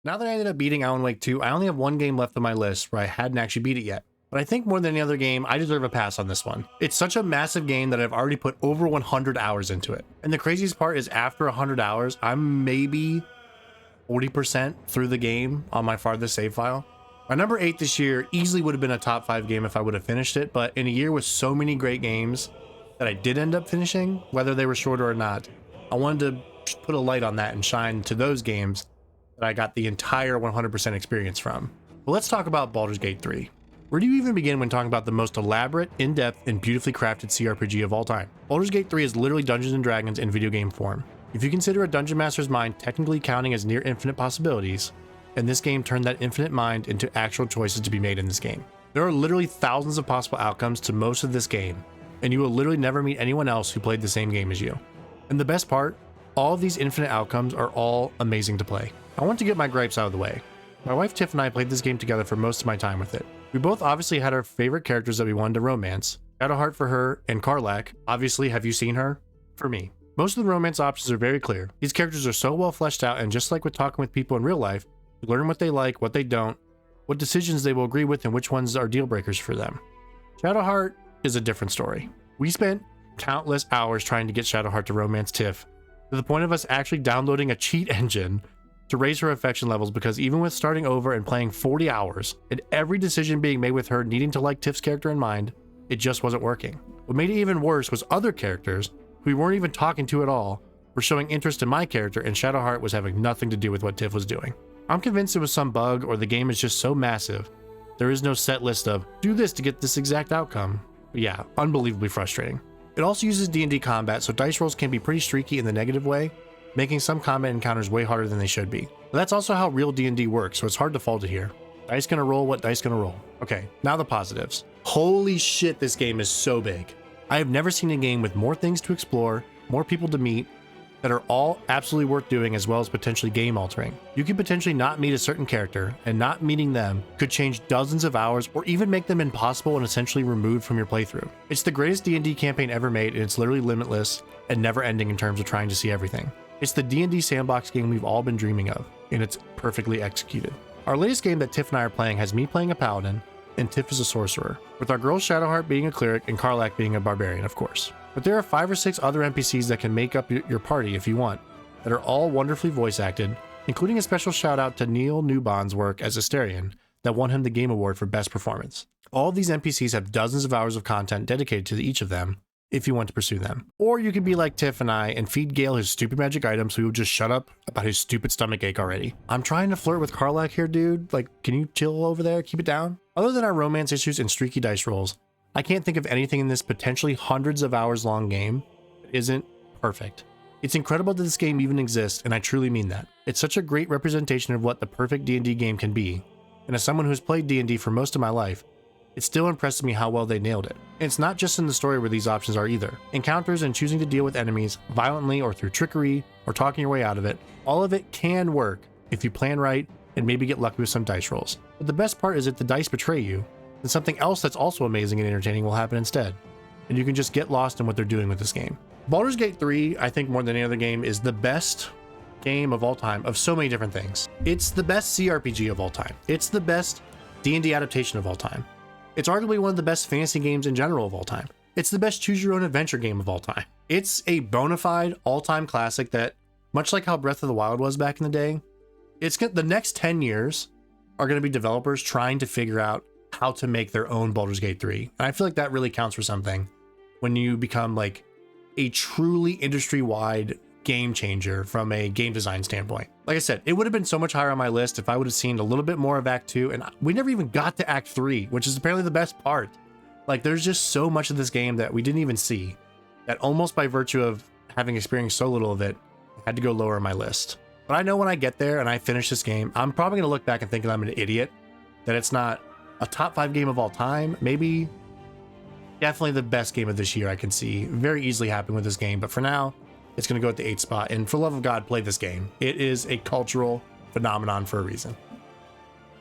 Now that I ended up beating Alan Wake 2, I only have one game left on my list where I hadn't actually beat it yet. But I think more than any other game, I deserve a pass on this one. It's such a massive game that I've already put over 100 hours into it. And the craziest part is after 100 hours, I'm maybe 40% through the game on my farthest save file. My number 8 this year easily would have been a top 5 game if I would have finished it, but in a year with so many great games that I did end up finishing, whether they were shorter or not, I wanted to put a light on that and shine to those games that I got the entire 100% experience from. But let's talk about Baldur's Gate 3. Where do you even begin when talking about the most elaborate, in-depth, and beautifully crafted CRPG of all time? Baldur's Gate 3 is literally Dungeons & Dragons in video game form. If you consider a Dungeon Master's mind technically counting as near infinite possibilities, and this game turned that infinite mind into actual choices to be made in this game. There are literally thousands of possible outcomes to most of this game, and you will literally never meet anyone else who played the same game as you. And the best part, all of these infinite outcomes are all amazing to play. I want to get my gripes out of the way. My wife Tiff and I played this game together for most of my time with it. We both obviously had our favorite characters that we wanted to romance. Shadowheart for her, and Karlach, obviously have you seen her? For me. Most of the romance options are very clear. These characters are so well fleshed out, and just like with talking with people in real life, you learn what they like, what they don't, what decisions they will agree with, and which ones are deal breakers for them. Shadowheart is a different story. We spent countless hours trying to get Shadowheart to romance Tiff, to the point of us actually downloading a cheat engine to raise her affection levels, because even with starting over and playing 40 hours, and every decision being made with her needing to like Tiff's character in mind, it just wasn't working. What made it even worse was other characters, who we weren't even talking to at all, were showing interest in my character, and Shadowheart was having nothing to do with what Tiff was doing. I'm convinced it was some bug, or the game is just so massive, there is no set list of, do this to get this exact outcome. But yeah, unbelievably frustrating. It also uses D&D combat, so dice rolls can be pretty streaky in the negative way, making some combat encounters way harder than they should be. But that's also how real D&D works, so it's hard to fault it here. Dice gonna roll what dice gonna roll. Okay, now the positives. Holy shit, this game is so big. I have never seen a game with more things to explore, more people to meet, that are all absolutely worth doing, as well as potentially game altering. You could potentially not meet a certain character, and not meeting them could change dozens of hours or even make them impossible and essentially removed from your playthrough. It's the greatest D&D campaign ever made, and it's literally limitless and never ending in terms of trying to see everything. It's the D&D sandbox game we've all been dreaming of, and it's perfectly executed. Our latest game that Tiff and I are playing has me playing a paladin, and Tiff is a sorcerer, with our girl Shadowheart being a cleric and Karlach being a barbarian, of course. But there are 5 or 6 other NPCs that can make up your party if you want, that are all wonderfully voice acted, including a special shout out to Neil Newbond's work as Asterion that won him the Game Award for Best Performance. All of these NPCs have dozens of hours of content dedicated to each of them, if you want to pursue them. Or you could be like Tiff and I and feed Gale his stupid magic items so he would just shut up about his stupid stomach ache already. I'm trying to flirt with Karlach here, dude. Like, can you chill over there? Keep it down? Other than our romance issues and streaky dice rolls, I can't think of anything in this potentially hundreds of hours long game that isn't perfect. It's incredible that this game even exists, and I truly mean that. It's such a great representation of what the perfect D&D game can be, and as someone who's played D&D for most of my life, it still impresses me how well they nailed it. And it's not just in the story where these options are either. Encounters and choosing to deal with enemies violently or through trickery or talking your way out of it, all of it can work if you plan right and maybe get lucky with some dice rolls. But the best part is if the dice betray you, then something else that's also amazing and entertaining will happen instead, and you can just get lost in what they're doing with this game. Baldur's Gate 3, I think more than any other game, is the best game of all time of so many different things. It's the best CRPG of all time. It's the best D&D adaptation of all time. It's arguably one of the best fantasy games in general of all time. It's the best choose your own adventure game of all time. It's a bona fide all-time classic that, much like how Breath of the Wild was back in the day, the next 10 years are going to be developers trying to figure out how to make their own Baldur's Gate 3. And I feel like that really counts for something when you become like a truly industry-wide game changer from a game design standpoint. Like I said, it would have been so much higher on my list if I would have seen a little bit more of Act 2, and we never even got to Act 3, which is apparently the best part. Like, there's just so much of this game that we didn't even see, that almost by virtue of having experienced so little of it, I had to go lower on my list. But I know when I get there and I finish this game, I'm probably going to look back and think that I'm an idiot, that it's not a top 5 game of all time, maybe definitely the best game of this year. I can see very easily happening with this game, but for now, it's going to go at the 8th spot. And for the love of God, play this game. It is a cultural phenomenon for a reason.